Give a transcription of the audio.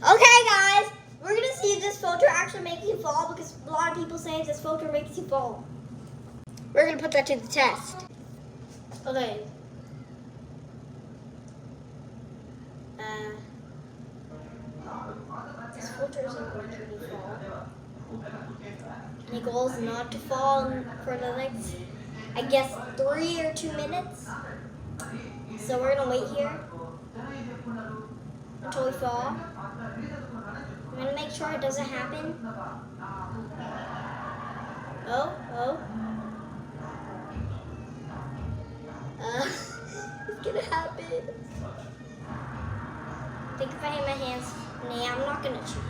Okay, guys, we're gonna see if this filter actually makes you fall because a lot of people say this filter makes you fall. We're gonna put that to the test. Okay. This filter isn't making me fall. My goal is not to fall for the next, I guess, 3 or 2 minutes. So we're gonna wait here until we fall. I'm gonna make sure it doesn't happen. Oh. It's gonna happen. I think if I hit my hands, nah, I'm not gonna cheat.